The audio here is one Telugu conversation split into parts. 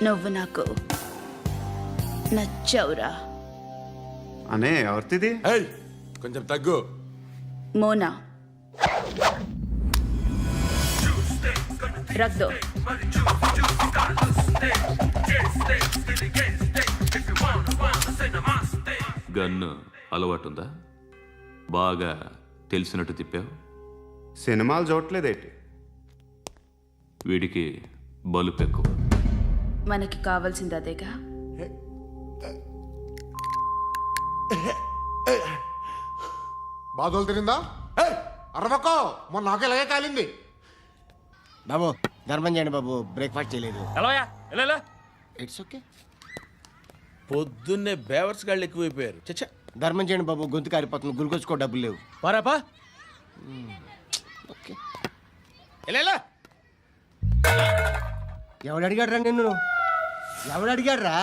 నువ్వు నాకు నచ్చావురా. అనే ఎవరిది? కొంచెం తగ్గు. మోనా రక్ దో. గన్ను అలవాటుందా? బాగా తెలిసినట్టు తిప్పావు. సినిమాలు చూడట్లేదేంటి? వీడికి బలుపు ఎక్కువ. మనకి కావాల్సింది అదేగా. బాధలు తిరిందా? అరవకో, మొన్న నాకు ఇలాగే కాలింది. బాబు ధర్మం చేయండి బాబు, బ్రేక్ఫాస్ట్ చేయలేదు. It's okay. పొద్దున్నే బేవర్స్ గాళ్ళు ఎక్కువైపోయారు. చచ్చా, ధర్మం చేయండి బాబు, గొంతు కారిపోతుంది, గురికొచ్చుకో డబ్బులు లేవు. పారాపా. ఓకే. ఎవడు అడిగాడు రా నిన్ను? ఎవడు అడిగాడు రా?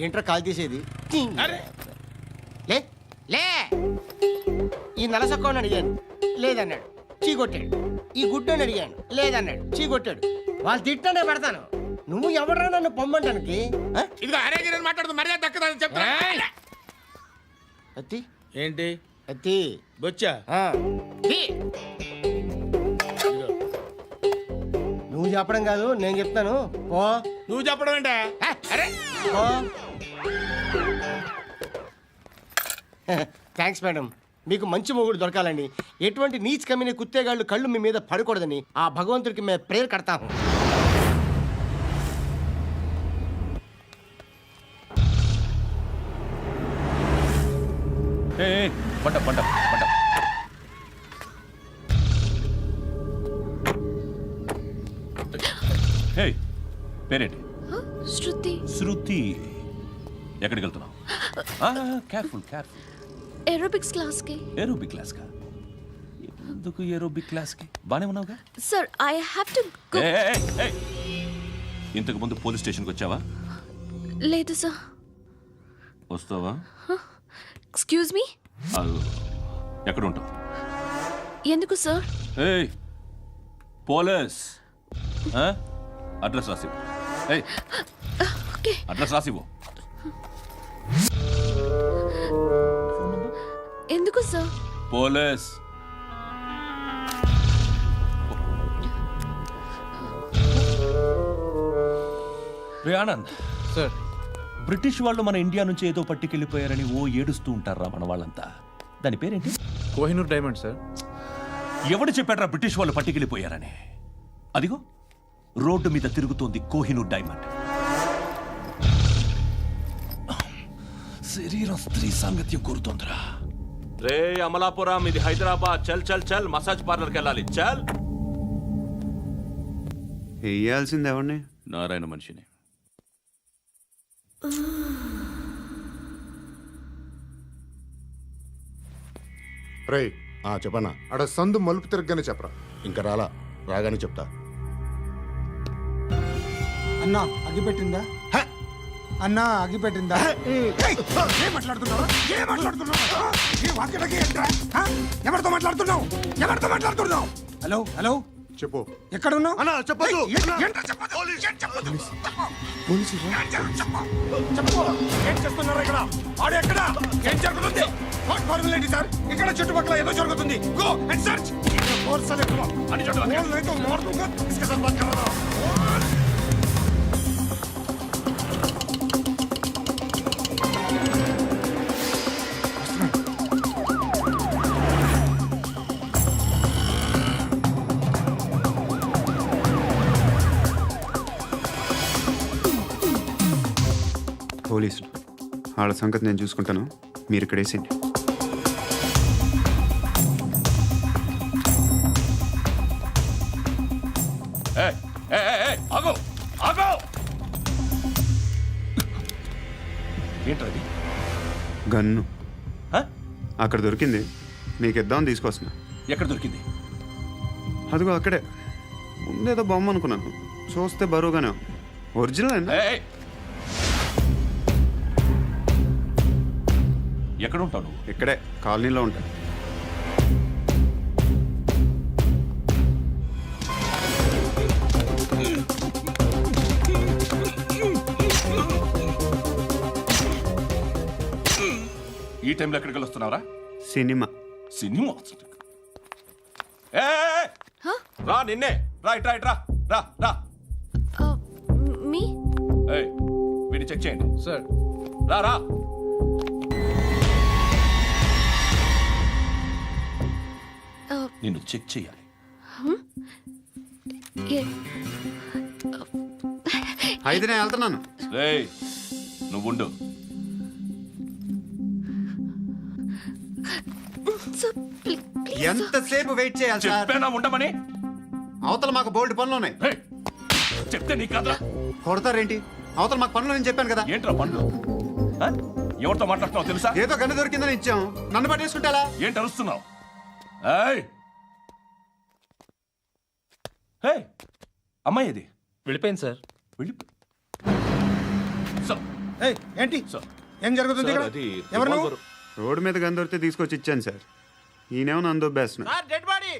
ఏంట్రా కాల్ తీసేది? లే లే. ఈ నలసక్కని అడిగాను, లేదన్నాడు, చీ కొట్టాడు. ఈ గుడ్డని అడిగాను, లేదన్నాడు, చీ కొట్టాడు. వాళ్ళు తిట్టానే పెడతాను. నువ్వు ఎవడరా నన్ను పొమ్మంటానికి? అత్తి ఏంటి అత్తి బొచ్చా? నువ్వు చెప్పడం కాదు, నేను చెప్తాను. ఓ నువ్వు చెప్పడం ఏంటా? Thanks madam. మీకు మంచి మొగుడు దొరకాలని, ఎటువంటి నీచ్ కమ్మిన కుత్తేగాళ్ళు కళ్ళు మీ మీద పడకూడదని ఆ భగవంతుడికి మేము ప్రేయర్ కడతాము. పంట పంట పంట. హే, పేరేంటి? శృతి. శృతి. ఎక్కడికి వెళ్తున్నావు? Careful careful. ఏరోబిక్స్ క్లాస్ కి. ఏరోబిక్ క్లాస్ కా? ఎందుకు ఏరోబిక్ క్లాస్ కి? బానే ఉన్నావుగా? Sir I have to go. ఇంతకు ముందు పోలీస్ స్టేషన్కి వచ్చావా? లేదు సార్. వస్తావా? Excuse me. ఎక్కడ ఉంటావు? ఎందుకు సార్? ఏయ్ పోలీస్, అడ్రస్ రాసివ్వు. ఏయ్ ఓకే, అడ్రస్ రాసివ్వు. ఎందుకు సార్? పోలీస్. రే ఆనంద్ సార్, బ్రిటిష్ వాళ్ళు మన ఇండియా నుంచి ఏదో పట్టుకెళ్ళిపోయారని ఓ ఏడుస్తూ ఉంటారా మన వాళ్ళంతా. దాని పేరేంటి? Kohinoor diamond sir. ఎవడు చెప్పాడ్రా బ్రిటిష్ వాళ్ళు పట్టుకెళ్ళిపోయారని? అదిగో రోడ్డు మీద తిరుగుతోంది కోహినూర్ డైమండ్. శరీరం స్త్రీ సాంగత్యం కోరుతోందిరా. రే అమలాపురం, ఇది హైదరాబాద్. చల్ చల్ చల్, మసాజ్ పార్లర్కి వెళ్ళాలి. చల్. వేయాల్సింది ఎవరిని? నారాయణ మనిషిని. రే చెప్పనా? అడ సందు మలుపు తిరగగానే చెప్పరా. ఇంకా రాగానే చెప్తా. అన్నా అగిపెట్టిందా? అన్నా అగిపెట్టిందా? ఏం మాట్లాడుతున్నావు? ఎవరితో మాట్లాడుతున్నావు? ఎవరితో మాట్లాడుతున్నావు? హలో హలో, చెప్పు. ఎక్కడ ఉన్నావు? అన్నా చెప్పదు. ఏం చేస్తున్నారు ఇక్కడ? ఆడు ఎక్కడ? ఏం జరుగుతుంది? వాట్ ఫార్ములేంటి సార్? ఇక్కడ చుట్టుపక్కల ఏదో జరుగుతుంది. Go and search. అని పోలీసులు వాళ్ళ సంగతి నేను చూసుకుంటాను, మీరు ఇక్కడ వేసేయండి. ఏంటది? గన్ను అక్కడ దొరికింది, నీకు ఇద్దామని తీసుకొస్తున్నా. ఎక్కడ దొరికింది? అదిగో అక్కడే. ముందేదో బొమ్మ అనుకున్నాను, చూస్తే బరువుగానే ఉంది. ఒరిజినల్ అండి. ఎక్కడ ఉంటావు నువ్వు? ఇక్కడే కాలనీలో ఉంటాను. ఈ టైంలో ఎక్కడికి వస్తున్నావురా? సినిమా. సినిమా. ఏయ్! రా నిన్నే. రా ఇట్రా ఇట్రా. రా రా. మీ ఏయ్, వీడిని చెక్ చేయండి. సార్ రా రా. నిన్ను చెక్ చేయాలి. అయితే నేను వెళ్తున్నాను. రేయ్, నువ్వు ఉండు. సార్ ప్లీజ్ ఎంతసేపు వెయిట్ చేయాలి సార్? చెప్పేనా ఉండమని? అవతల మాకు బోల్డ్ పనులు ఉన్నాయి. ఏయ్, చెప్తే నీకు కదా. కొడతారేంటి? అవతల మాకు పనులు నేను చెప్పాను కదా. ఏంట్రా పండ్లు? ఆ? ఎవరితో మాట్లాడుతున్నావు తెలుసా? ఏదో గన్ను దొరికిందని ఇచ్చాం, నన్ను పట్టేసుకుంటా. ఏంటి అరుస్తున్నావు? ఏయ్! ఏయ్! అమ్మాయి ఇది వెళ్ళిపోయింది సార్. వెళ్ళి సార్, ఏయ్, ఏంటి సార్. ఏం జరుగుతుంది ఇక్కడ? ఎవరు నువ్వు? రోడ్డు మీద గన్ను దొరికితే తీసుకొచ్చి ఇచ్చాను సార్. ఈయనేమో నన్ను దొబ్బేస్తున్నా. Dead body.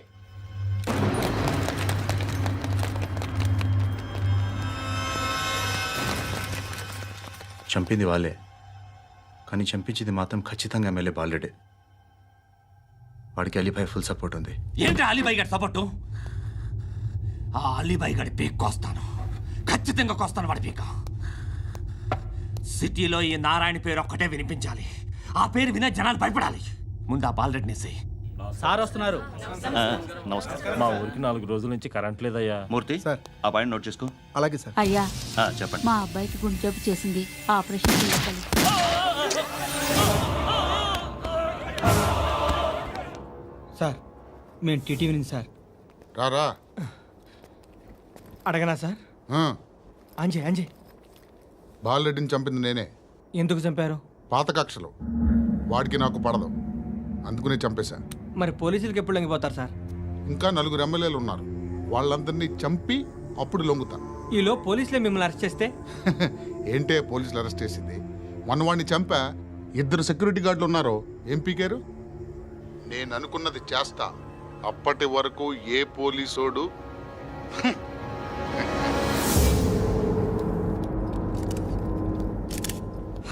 చంపింది వాళ్ళే, కానీ చంపించింది మాత్రం ఖచ్చితంగా ఎమ్మెల్యే బాలుడే. వాడికి అలీభాయ్ ఫుల్ సపోర్ట్ ఉంది. ఏంటి అలీబాయి గారి సపోర్టు? ఆ అలీబాయి గారి పీక్ కోస్తాను, ఖచ్చితంగా కోస్తాను వాడి పీక. సిటీలో ఈ నారాయణ పేరు ఒక్కటే వినిపించాలి. ఆ పేరు వినే జనాలు భయపడాలి. ముందు ఆ బాలరెడ్డిని వేసేయ్. సార్ వస్తున్నారు. నమస్కారం. మా ఊరికి 4 రోజుల నుంచి కరెంట్ లేదయ్యా. మూర్తి, ఆ పాయింట్ నోట్ చేసుకో. అలాగే సార్. అయ్యా, చెప్పండి. మా అబ్బాయికి గుండె జబ్బు చేసింది, ఆపరేషన్ చేయాలి. సార్ మేము టీటీవీ నుంచి సార్. రారా. అడగనా సార్? అంజయ్ బాలరెడ్డిని చంపింది నేనే. ఎందుకు చంపారు? పాత కక్షలు. వాడికి నాకు పడదు, అందుకునే చంపేశా. మరి పోలీసులకి ఎప్పుడు లొంగిపోతారు సార్? ఇంకా 4 ఎమ్మెల్యేలు ఉన్నారు, వాళ్ళందరినీ చంపి అప్పుడు లొంగుతా. ఈలో పోలీసులే మిమ్మల్ని అరెస్ట్ చేస్తే? ఏంటే పోలీసులు అరెస్ట్ చేసింది? మొన్న వాడిని చంపా, 2 సెక్యూరిటీ గార్డులు ఉన్నారు, ఏం పీకారు? నేను అనుకున్నది చేస్తా. అప్పటి వరకు ఏ పోలీసోడు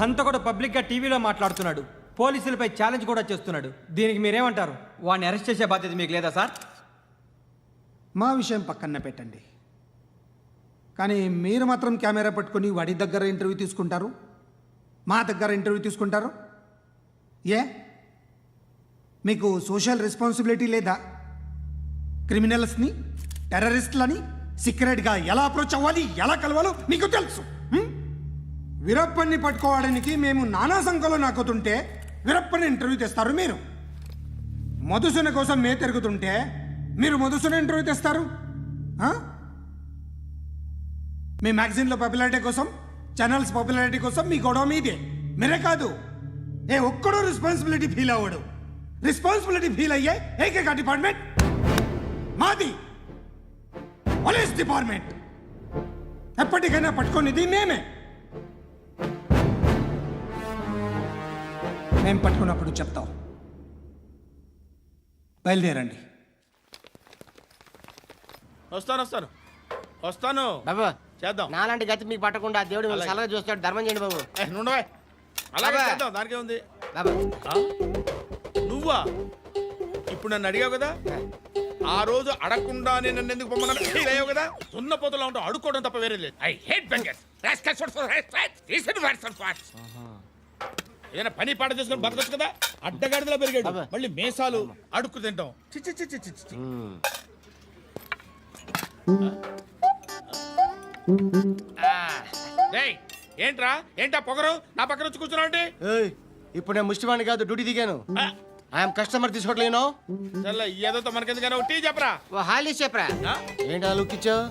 హంతకుడు పబ్లిక్గా టీవీలో మాట్లాడుతున్నాడు, పోలీసులపై ఛాలెంజ్ కూడా చేస్తున్నాడు. దీనికి మీరేమంటారు? వాడిని అరెస్ట్ చేసే బాధ్యత మీకు లేదా సార్? మా విషయం పక్కన పెట్టండి, కానీ మీరు మాత్రం కెమెరా పట్టుకొని వాడి దగ్గర ఇంటర్వ్యూ తీసుకుంటారు, మా దగ్గర ఇంటర్వ్యూ తీసుకుంటారు. ఏ మీకు సోషల్ రెస్పాన్సిబిలిటీ లేదా? క్రిమినల్స్ని, టెర్రరిస్టులని సీక్రెట్గా ఎలా అప్రోచ్ అవ్వాలి, ఎలా కలవాలో మీకు తెలుసు. వీరప్పన్ని పట్టుకోవడానికి మేము నానా సంఖ్యలో నాకుతుంటే వీరప్పని ఇంటర్వ్యూ తెస్తారు మీరు. మధుసూన కోసం మే తిరుగుతుంటే మీరు మధుసూన ఇంటర్వ్యూ తెస్తారు. మీ మ్యాగజైన్లో పాపులారిటీ కోసం, ఛానల్స్ పాపులారిటీ కోసం మీ గొడవ మీదే. మీరే కాదు, ఏ ఒక్కడో రెస్పాన్సిబిలిటీ ఫీల్ అవ్వడు. రెస్పాన్సిబిలిటీ ఫీల్ అయ్యే ఏకైక డిపార్ట్మెంట్ మాది, పోలీస్ డిపార్ట్మెంట్. ఎప్పటికైనా పట్టుకునేది మేమే. మేము పట్టుకున్నప్పుడు చెప్తాం. బయలుదేరండి. వస్తాను. బాబు చేద్దాం. నాలాంటి గతి మీకు పట్టకుండా దేవుడు మిమ్మల్ని సలహా చూస్తాడు. ధర్మం చేయండి బాబు. నుండవే. అలాగే అబ్బా. చేద్దాం, దానికే ఉంది. బాబు నువ్వా ఇప్పుడు నన్ను అడిగావు కదా, ఆ రోజు అడగకుండానే నన్ను ఎందుకు పొమ్మన్నాడు ఫీల్ అయ్యావు కదా. సున్న పోతలో ఉంటావు, అడుక్కోవడం తప్ప వేరే లేదు. I hate bangers. ఏదైనా పని పాట చేసుకుని బతకొచ్చు కదా. అడ్డగాడిదలో పెరిగాడు, మళ్ళీ మేసాలు అడుక్కు తింటాం. చిచ్చి చిచ్చి చిచ్చి. ఏంట్రా ఏంటా పొగరు నా పక్కన వచ్చి కూర్చున్నావు అంటే? ఇప్పుడు నేను ముష్టివాణి కాదు, డ్యూటీ దిగాను. ఐఎమ్ కస్టమర్ తీసుకోవట్లేను. ఏదో మనకెందుకైనా టీ చెప్పరా. ఓ హాలీ చెప్పరా. ఏంటి ఆ లుక్ ఇచ్చావు?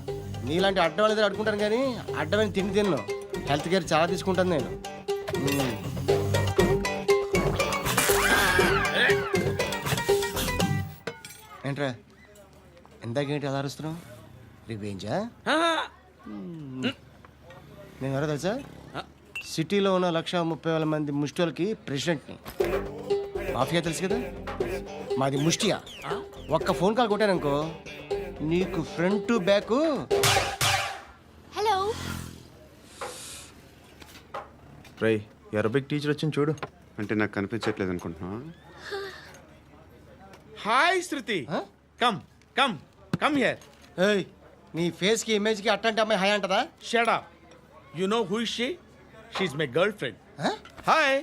నీలాంటి అడ్డం వాళ్ళ దగ్గర అడుకుంటాను, కానీ అడ్డమైన తిండి తిన్ను. హెల్త్ కేర్ చాలా తీసుకుంటాను నేను. ఏంట్రా ఇందాకేంటి అలా అరుస్తున్నావు? రివేంజా? నేను ఎవరో తెలుసా? సిటీలో ఉన్న 130,000 మంది ముష్టిలకి ప్రెసిడెంట్ని. మాఫియా తెలుసు కదా, మాది ముష్టియా. ఒక్క ఫోన్ కాల్ కొట్టాననుకో, నీకు ఫ్రంట్ టు బ్యాక్. హలో రై, అరబిక్ టీచర్ వచ్చింది చూడు. అంటే నాకు కనిపించట్లేదు అనుకుంటున్నా. Hi Shruti come come come here. ఏయ్ నీ ఫేస్ కి ఇమేజ్ కి అట్టంటే అమ్మాయి హై అంటదా? Shut up. You know who is she? She is my girlfriend. Hi.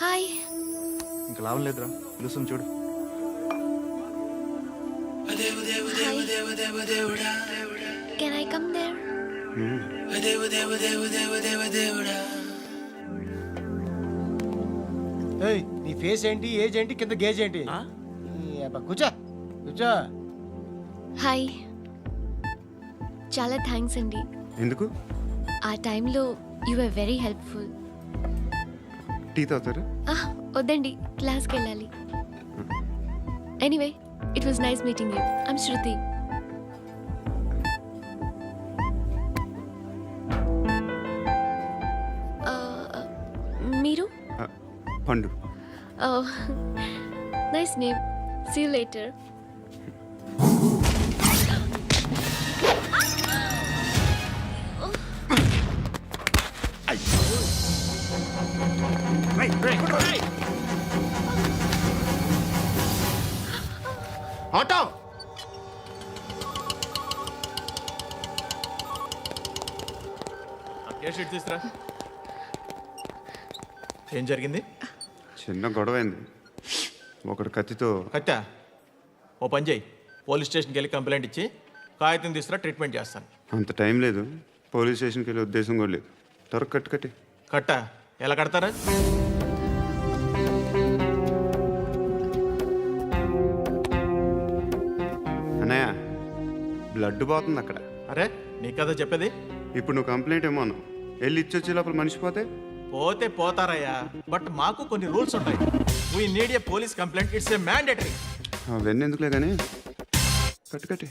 Hi. ఇంకా లాభం లేదురా, పిలుస్తుంది చూడు. Can I come there? ఏయ్ నీ ఫేస్ ఏంటి, ఏజ్ ఏంటి, కింద గేజ్ ఏంటి? ఈ అబ్బా, కూర్చో కూర్చో. హాయ్. చాలా థ్యాంక్స్ అండి. ఎందుకు? ఆ టైంలో you are very helpful. Tea తాగుతారా? వద్దండి, క్లాస్కి వెళ్ళాలి. Anyway it was nice meeting you. I'm Shruti. మీరు? Pandu. Nice name. See you later. Auto తీసుకురా. ఏం జరిగింది? చిన్న గొడవ అయింది. ఒకడు కత్తితో. కట్టా, ఓ పని చేయి, పోలీస్ స్టేషన్కి వెళ్ళి కంప్లైంట్ ఇచ్చి కాగితం తీసుకురా, ట్రీట్మెంట్ చేస్తాను. అంత టైం లేదు, పోలీస్ స్టేషన్కి వెళ్ళే ఉద్దేశం కూడా లేదు. త్వరగా కట్టి. కట్టా ఎలా కడతారా? అన్నయ్య, బ్లడ్ పోతుంది అక్కడ. అరే నీ కదా చెప్పేది. ఇప్పుడు నువ్వు కంప్లైంట్ ఏమో అన్నావు, వెళ్ళి ఇచ్చొచ్చే లోపల మనిషి పోతే? పోతే పోతారయ్యా, బట్ మాకు కొన్ని రూల్స్ ఉంటాయి. We need a police complaint, it's a mandatory. అవన్నీ ఎందుకులే కానీ కట్టి.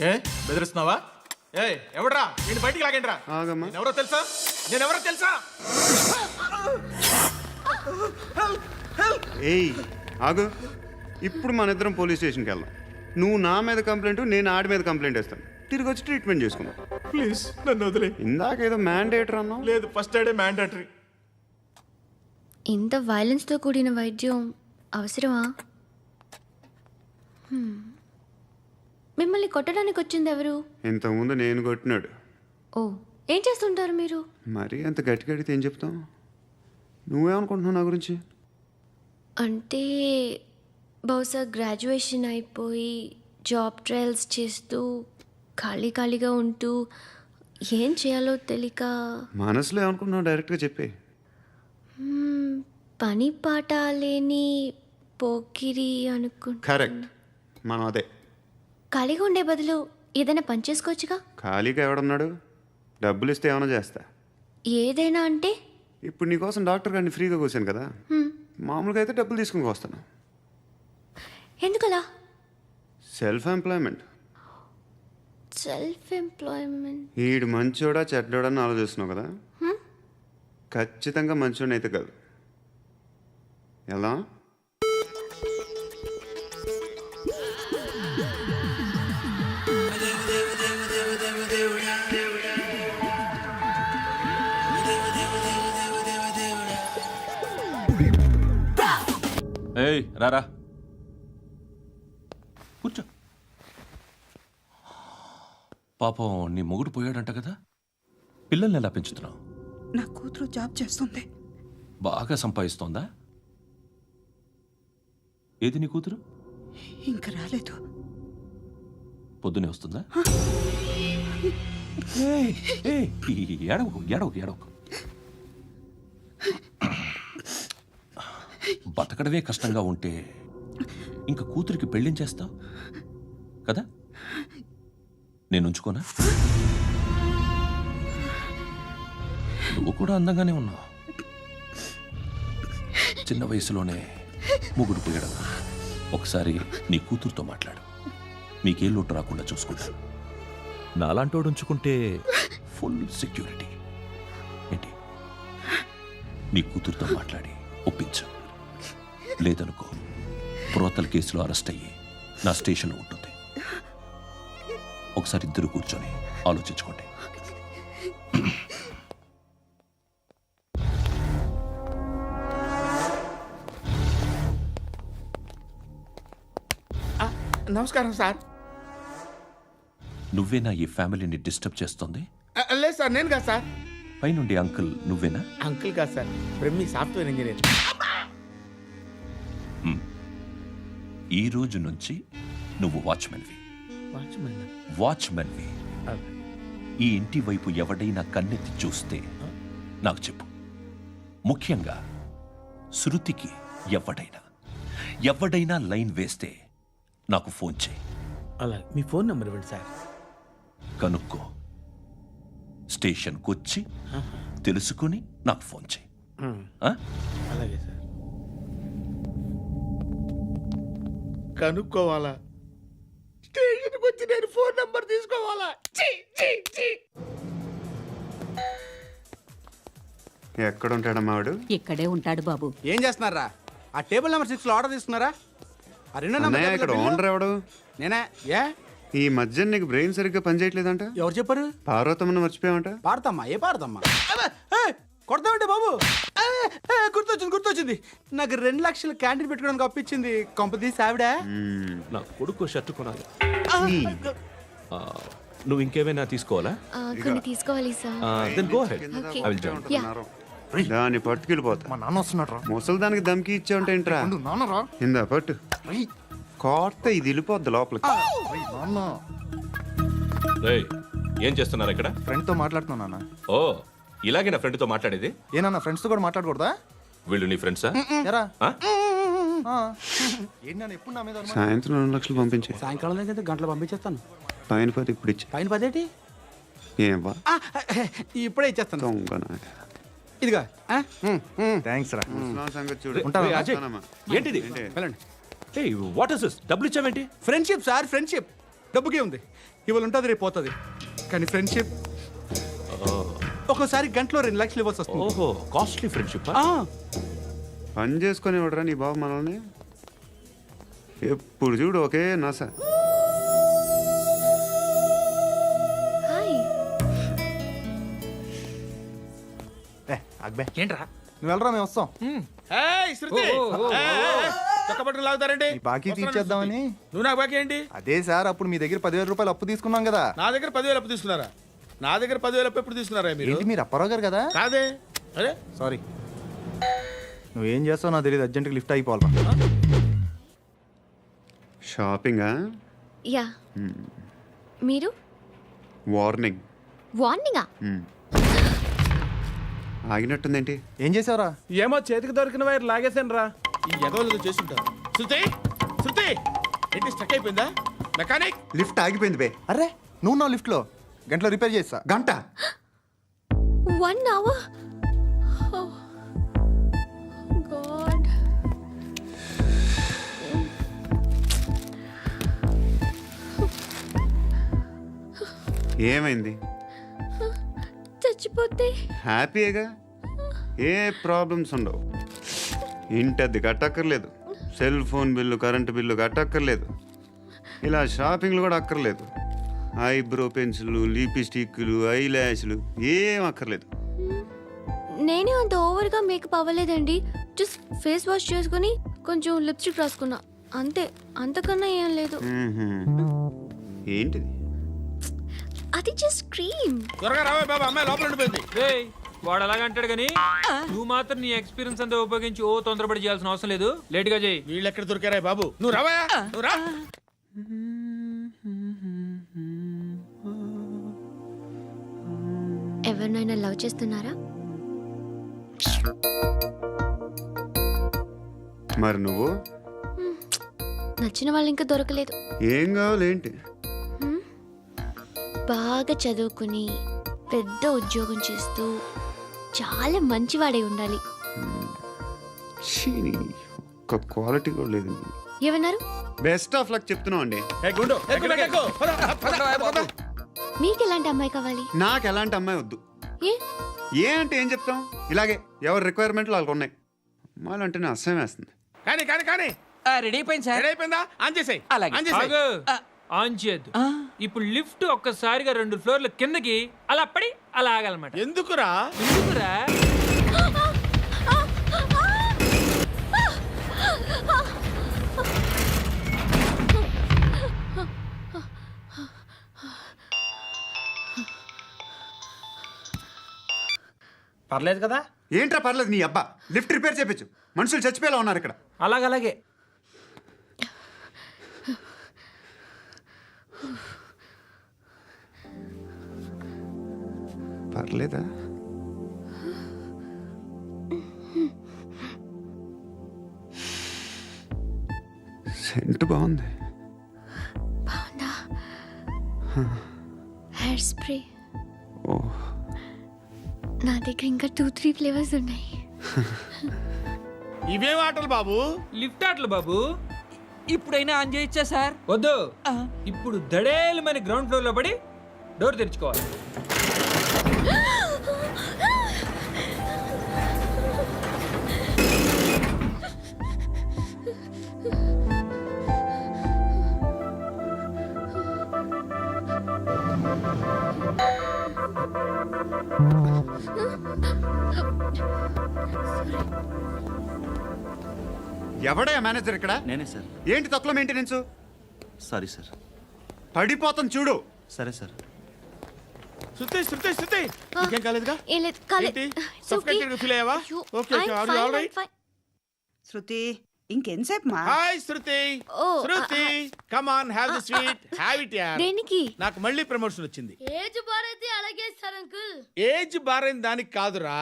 ఏ బెదిరిస్తున్నావా? ఏ ఎవడ్రా నేను బయటికి లాగండిరా. ఆగమ్మా. నేనెవరో తెలుసా? ఏయ్ ఆగు. ఇప్పుడు మన ఇద్దరం పోలీస్ స్టేషన్కి వెళ్దాం. నువ్వు నా మీద కంప్లైంట్, నేను ఆడి మీద కంప్లైంట్ వేస్తాను. తిరిగి వచ్చి ట్రీట్మెంట్ చేసుకుందాం. ప్లీజ్ నన్ను వదిలే. ఇందాక ఏదో మ్యాండేటర్ అన్నావు. లేదు, ఫస్ట్ ఎయిడే మ్యాండేటరీ. ఇంత వైలెన్స్తో కూడిన వైద్యం అవసరమా? మిమ్మల్ని కొట్టడానికి వచ్చింది ఎవరు? ఇంతకుముందు నేను కొట్టినాడు. ఓ, ఏం చేస్తుంటారు మీరు? మరీ అంత గట్టిగా అడిగితే ఏం చెప్తాం? నువ్వేమనుకుంటున్నావు నా గురించి? అంటే బహుశా గ్రాడ్యుయేషన్ అయిపోయి జాబ్ ట్రయల్స్ చేస్తూ ఖాళీగా ఉంటూ ఏం చేయాలో తెలియక. మనసులో ఏమనుకుంటున్నావు డైరెక్ట్గా చెప్పే. పని పాట లేని పోకిరి అనుకుంటా. కరెక్ట్, మనం అదే. ఖాళీగా ఉండే బదులు ఏదైనా పని చేసుకోవచ్చుగా. ఖాళీగా ఎవడన్నాడు? డబ్బులు ఇస్తే ఏమైనా చేస్తా. ఏదైనా అంటే? ఇప్పుడు నీకోసం డాక్టర్ గారిని ఫ్రీగా కూర్చాను కదా, మామూలుగా అయితే డబ్బులు తీసుకుని వస్తాను. ఎందుకలా? Self employment. ఈడు మంచోడా చెడ్డోడా అని ఆలోచిస్తున్నావు కదా. ఖచ్చితంగా మంచోడని అయితే కాదు. ఎలా? ఏయ్ రారా, కూర్చో. పాపం నీ మొగుడు పోయాడంట కదా, పిల్లల్ని ఎలా పెంచుతున్నావు? నా కూతురు జాబ్ చేస్తుంది. బాగా సంపాదిస్తోందా? ఏది నీ కూతురు? ఇంకా రాలేదు. పొద్దునే వస్తుందా? ఏడవకు. బతకడమే కష్టంగా ఉంటే ఇంకా కూతురికి పెళ్ళించేస్తావు కదా? నేను ఉంచుకోనా? నువ్వు కూడా అందంగానే ఉన్నావు. చిన్న వయసులోనే మొగుడు పోయడం. ఒకసారి నీ కూతురుతో మాట్లాడు, మీకే లోటు రాకుండా చూసుకుంటాను. నాలాంటోడు ఉంచుకుంటే ఫుల్ సెక్యూరిటీ. ఏంటి? నీ కూతురుతో మాట్లాడి ఒప్పించు. లేదనుకో, ప్రోతల కేసులో అరెస్ట్ అయ్యి నా స్టేషన్లో ఉంటుంది. ఒకసారి ఇద్దరు కూర్చొని ఆలోచించుకోండి. నమస్కారం సార్. నువ్వేనా ఈ ఫ్యామిలీని డిస్టర్బ్ చేస్తుంది? లేదు సార్, నేను కాదు సార్. పైనుండి అంకుల్ నువ్వేనా? అంకుల్ కాదు సార్, బ్రహ్మి సాఫ్ట్వేర్ ఇంజనీర్. ఈ రోజు నుంచి నువ్వు వాచ్మెన్వి. వాచ్మెన్వి. ఈ ఇంటి వైపు ఎవడైనా కన్నెత్తి చూస్తే నాకు చెప్పు. ముఖ్యంగా శృతికి ఎవడైనా లైన్ వేస్తే నాకు ఫోన్ చేయి. అలా మీ ఫోన్ నెంబర్ ఇవ్వండి సార్. కనుక్కో, స్టేషన్కి వచ్చి తెలుసుకుని నాకు ఫోన్ చేయి. ఆ? అలాగే సార్. కనుక్కోవాలా? స్టేషన్కి వచ్చి నేను ఫోన్ నంబర్ తీసుకోవాలా? ఛీ, ఛీ, ఛీ. ఎక్కడ ఉంటాడమ్మా వాడు? ఇక్కడే ఉంటాడు బాబు. ఏం చేస్తున్నారా? ఆ టేబుల్ నెంబర్ 6 లో ఆర్డర్ తీసుకున్నారా? ఆ రెండో అన్నయ్య, ఇక్కడ ఓనర్ ఎవడు? నేనే. ఏ ఈ మధ్య నీకు బ్రెయిన్ సరిగ్గా పనిచేయట్లేదంట. ఎవరు చెప్పారు? పార్వతమ్మను మర్చిపోయామంట. పాడతామ్మా. ఏ పాడతామ్మా? కొడతామంటే బాబు. గుర్తొచ్చింది. నాకు 2 లక్షలు క్యాంటీన్ పెట్టుకోవడానికి అప్పించింది కొంపతీసి ఆవిడ. నా కొడుకు షర్ట్ కొనాలి. నువ్వు ఇంకేమైనా తీసుకోవాలా? కొన్ని తీసుకోవాలి sir. Then go ahead. Okay. I will join. దాన్ని పట్టుకెళ్ళిపోతా. మా నాన్న వస్తున్నాడు ముసలి దానికి దమ్కి ఇచ్చావంటే ఏంట్రా? నాన్నరా ఇందా పట్టు. కోర్త ఇది వెళ్ళిపోద్ది లోపలికి. నాన్న రేయ్, ఏం చేస్తున్నారు ఇక్కడ? ఫ్రెండ్ తో మాట్లాడుతున్నా నాన్న. ఓ, ఇలాగే నా ఫ్రెండ్తో మాట్లాడేది? ఏనా ఫ్రెండ్స్ తో కూడా మాట్లాడకూడదా? వీళ్ళు నీ ఫ్రెండ్సా? ఎరా ఆ? ఏంటి నాన్న ఎప్పుడు నా మీద అనుమానం? సాయంత్రం 2 లక్షలు పంపించే. సాయంకాలం దగ్గర గంటలు పంపించేస్తాను. పైన 10 ఇప్పుడు ఇచ్చే. పైన 10 ఏం బా ఇప్పుడే ఇచ్చేస్తాను. దొంగనా. ఇదిగా థ్యాంక్స్ రా. ముసలాం సంగతి చూడు. ఉంటావా? రేయ్, అజయ్, వస్తానమ్మా. ఏంటిది? ఏంటి? వెళ్ళండి. ఏయ్, వాట్ ఇస్ దిస్? డబ్బులు ఇచ్చావేంటి? Friendship sir, friendship. డబ్బుకే ఉంది. ఇవాళ ఉంటుంది, రేపు పోతుంది. కానీ ఫ్రెండ్షిప్ ఒక్కోసారి గంటలో 2 లక్షలు ఇవ్వాల్సి వస్తుంది. ఓహో, కాస్ట్లీ ఫ్రెండ్షిప్. పని చేసుకొని ఇవ్వడరా నీ బాబు మనల్ని? ఎప్పుడు చూడు ఒకే నస. హాయ్. అక్బే ఏంట్రా? నువ్వు వెళ్ళరా, మేము వస్తాం. ఏయ్, శృతి. చొక్క పట్టుకుని లాగుతారేంటి? ఈ బాకీ తీర్చేద్దామని. నువ్వు నాకు బాకీ ఏంటి? అదే సార్, అప్పుడు మీ దగ్గర 10,000 రూపాయలు అప్పు తీసుకున్నాం కదా. నా దగ్గర 10,000 అప్పు తీసుకున్నారా? నా దగ్గర 10,000 అప్పు ఎప్పుడు తీసుకున్నారా మీరు? ఏంటి మీరు అప్పారావు గారు కదా? కాదే. అరే సారీ. నువ్వేం చేస్తావు నాకు తెలియదు, అర్జెంట్గా లిఫ్ట్ అయిపోవాలి. షాపింగా? యా. మీరు? వార్నింగ్. వార్నింగా? ఆగినట్టుందేంటి? ఏం చేసావురా? ఏమో చేతికి దొరికిన వైర్ లాగేసాను రా. ఈ ఎగవలు చేస్తుంటారు. శృతి, శృతి, ఏంటి స్టక్ అయిపోయిందా? మెకానిక్. లిఫ్ట్ ఆగిపోయింది బే. అరే నువ్వు నా లిఫ్ట్లో గంటలో రిపేర్ చేస్తా. గంట? 1 hour? Oh. God. ఏమైంది? చచ్చిపోతే? హ్యాపీగా, ఏ ప్రాబ్లమ్స్ ఉండవు. ఇంటద్ది కట్టక్కర్లేదు, cell phone bill, current bill కట్టక్కర్లేదు, ఇలా షాపింగ్లు కూడా అక్కర్లేదు. ఐబ్రో పెన్సిల్, లిప్స్టిక్లు, ఐ ల్యాష్లు ఏం అక్కర్లేదు. నేనే అంత ఓవర్గా మేకప్ అవ్వలేదండి. జస్ట్ ఫేస్ వాష్ చేసుకుని కొంచెం లిప్స్టిక్ రాసుకున్నా అంతే. అంతకన్నా ఏం లేదు. ఏంటిది? అది జస్ట్ క్రీమ్. త్వరగా రావే బాబా, అమ్మాయి లోపల ఉండిపోయింది. వాడు అలాగంటాడు కానీ నువ్వు మాత్రం నీ ఎక్స్పీరియన్స్ అంతా ఉపయోగించి ఓ తొందరపడి చేయాల్సిన అవసరం లేదు. లేట్ గా చేయి. వీళ్ళు ఎక్కడ దొరికారా బాబు? నువ్వు రావా, నువ్వు రా. ఎవరినైనా లవ్ చేస్తున్నారా? మరి నువ్వు? నచ్చిన వాళ్ళు ఇంకా దొరకలేదు. ఏం కావాలి ఏంటి? బాగా చదువుకుని పెద్ద ఉద్యోగం చేస్తూ చాలా మంచివాడై ఉండాలి. ఒక్క క్వాలిటీ కూడా లేదు. ఏమన్నారు? బెస్ట్ ఆఫ్ లక్ చెప్తున్నావు అండి. గుండు ఎక్కు, ఎక్కు. పద, పద, పద. మీకు ఎలాంటి అమ్మాయి కావాలి? నాకు ఎలాంటి అమ్మాయి వద్దు. ఏ అంటే ఏం చెప్తాం? ఇలాగే ఎవరి రిక్వైర్మెంట్లు వాళ్ళకు ఉన్నాయి. అమ్మాయిలు అంటేనే అసహ్యం వేస్తుంది. కానీ కానీ కానీ రెడీ అయిపోయింది సార్. రెడీ అయిపోయిందా? ఆన్ చేసేయ్. అలాగే. ఆన్ చేసేయ్. ఆన్ చేయద్దు. ఇప్పుడు లిఫ్ట్ ఒక్కసారిగా 2 ఫ్లోర్ల కిందకి అలా పడి అలా ఆగాలన్నమాట. ఎందుకురా? ఎందుకురా? పర్లేదు కదా? ఏంట్రా పర్లేదు నీ అబ్బా. లిఫ్ట్ రిపేర్ చేపించు. మనుషులు చచ్చిపోయేలా ఉన్నారు ఇక్కడ. అలాగే. పర్లేదా? సెంట్ బాగుంది. బాగుందా? Hair spray. ఓ, నా దగ్గర ఇంకా 2-3 ఫ్లేవర్స్ ఉన్నాయి. ఇవేం ఆటలు బాబు? లిఫ్ట్ ఆటలు బాబు. ఇప్పుడైనా ఆన్ చేయొచ్చా సార్? వద్దు. ఇప్పుడు దడేలు మన గ్రౌండ్ ఫ్లోర్ లో పడి డోర్ తెరుచుకోవాలి. ఎవడయ్యా మేనేజర్ ఇక్కడ? నేనే సార్. ఏంటి తక్కువ మెయింటెనెన్స్? Sorry sir. పడిపోతాం చూడు. సరే సార్. శృతి ఇంకేం కాలేదుగా? ఏం లేదు, కాలేదు. ఏంటి? It's okay. Suffocated గా feel అయ్యావా? అయ్యో, Okay, I'm are you fine, all I'm right? fine. శృతి ఇంకెంతసేపు మా? Hi Shruti. Oh, Shruti come on have the sweet. Have it యార్. దేనికి? నాకు మళ్ళీ ప్రమోషన్ వచ్చింది. ఏజ్ బారైతే అలాగే సార్ అంకుల్. ఏజ్ బారైన దానికి కాదురా,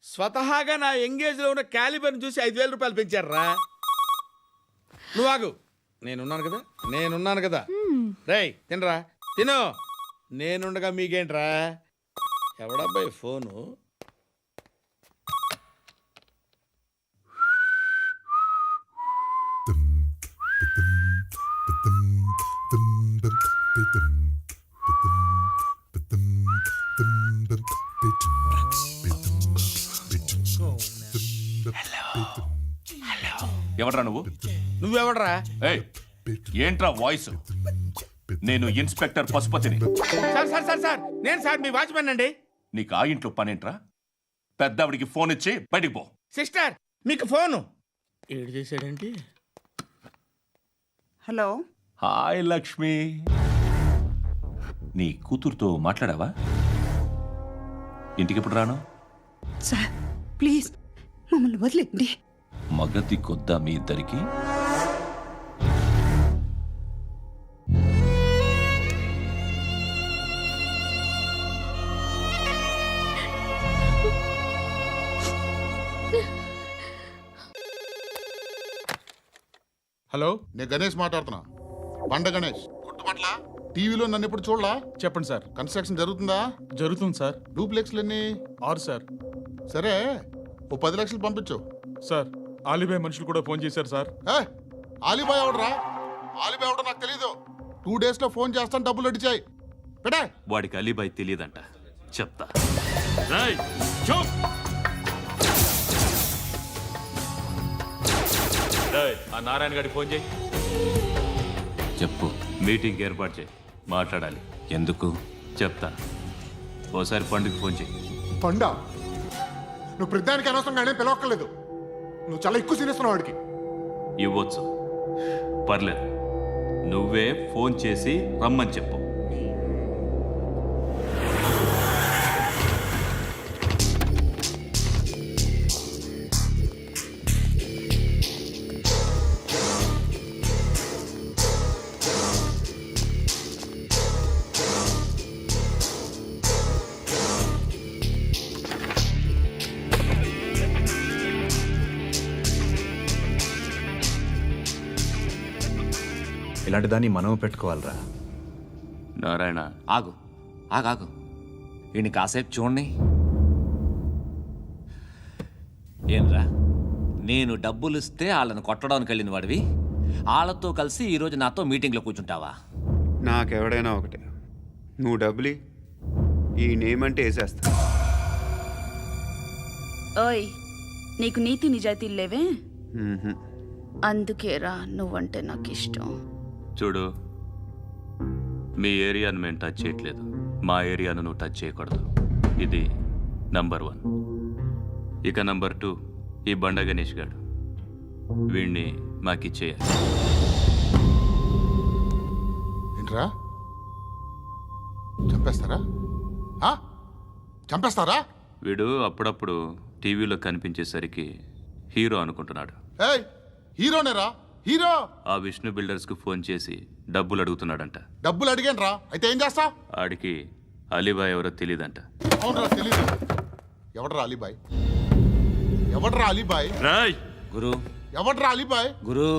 స్వతహాగా నా ఎంగేజ్ లో ఉన్న క్యాలిబర్ చూసి 5,000 రూపాయలు పెంచారా. నువ్వు ఆగు, నేనున్నాను కదా. రేయ్ తినరా, తిను. నేనుండగా మీకేంట్రా? ఎవడబ్బాయి ఫోను? ఎవడ్రా నువ్వు? నువ్వెవడరా? ఏయ్, ఏంట్రా వాయిస్? నేను ఇన్స్పెక్టర్ పశుపతిని. సార్ నేను సార్ మీ వాచ్మెన్ అండి. నీకు ఆ ఇంట్లో పనేంట్రా? పెద్దవిడికి ఫోన్ ఇచ్చి బయటికి పో. సిస్టర్ మీకు ఫోను. ఏడు చేశాడేంటి? హలో. హాయ్ లక్ష్మి. నీ కూతురుతో మాట్లాడావా? ఇంటికి ఎప్పుడు రాను? సార్ ప్లీజ్ మమ్మల్ని వదిలేండి. మగతి కొద్దా మీ ఇద్దరికి? హలో, నేను గణేష్ మాట్లాడుతున్నా. బండ గణేష్ గుర్తుపట్ల? టీవీలో నన్ను ఎప్పుడు చూడలా? చెప్పండి సార్. కన్స్ట్రక్షన్ జరుగుతుందా? జరుగుతుంది సార్. డూప్లెక్స్లు ఎన్ని? 6 సార్. సరే, ఓ 10 లక్షలు పంపించు. సార్ ఆలిబాయ్ మనుషులు కూడా ఫోన్ చేశారు సార్. ఆలిబాయ్ ఎవడరా? ఆలిబాయ్ ఎవడో నాకు తెలీదు. 2 days లో ఫోన్ చేస్తాను, డబ్బులు అడిచాయి. పెట్టే. వాడికి అలీబాయ్ తెలియదంట, చెప్తా. ఆ నారాయణ గారికి ఫోన్ చేయి. చెప్పు. మీటింగ్ ఏర్పాటు చేయి, మాట్లాడాలి. ఎందుకు చెప్తా. ఓసారి పండుగ ఫోన్ చేయి. పండా, నువ్వు ప్రతిదానికి అనవసరంగానే పిలవక్కర్లేదు. నువ్వు చాలా ఎక్కువ సీనిస్తున్నావు వాడికి. ఇవ్వచ్చు, పర్లేదు. నువ్వే ఫోన్ చేసి రమ్మని చెప్పు. ఇలాంటి దాన్ని మనం పెట్టుకోవాలరా. నారాయణ ఆగు ఆగాగు, ఈయన కాసేపు చూడండి. ఏంరా, నేను డబ్బులు ఇస్తే వాళ్ళని కొట్టడానికి వెళ్ళిన వాడివి, వాళ్ళతో కలిసి ఈరోజు నాతో మీటింగ్లో కూర్చుంటావా? నాకెవడైనా ఒకటే. నువ్వు డబ్బులి, ఈ నేమ్ అంటే వేసేస్తా. ఓయ్, నీకు నీతి నిజాయితీలు లేవే, మ్మ్హ్మ్. అందుకేరా నువ్వంటే నాకు ఇష్టం. చూడు, మీ ఏరియాను మేము టచ్ చేయట్లేదు, మా ఏరియాను నువ్వు టచ్ చేయకూడదు. ఇది నంబర్ 1. ఇక నంబర్ 2, ఈ బండ గణేష్ గాడు, వీణ్ణి మాకిచ్చేయాలి. ఏంట్రా, చంపేస్తారా ఆ? చంపేస్తారా? వీడు అప్పుడప్పుడు టీవీలో కనిపించేసరికి హీరో అనుకుంటున్నాడు. ఏయ్ హీరోనేరా హీరో. ఆ విష్ణు బిల్డర్స్కు ఫోన్ చేసి డబ్బులు అడుగుతున్నాడంట. డబ్బులు అడిగాను రా, అయితే ఏం చేస్తా? ఆడికి అలీబాయ్ ఎవరో తెలియదంట. అవునరా తెలీదు. ఎవడరా అలీబాయ్? ఎవడరా అలీబాయ్? రాయ్ గురు ఎవడరా అలీబాయ్? గురు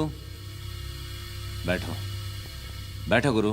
బైఠో బైఠో గురు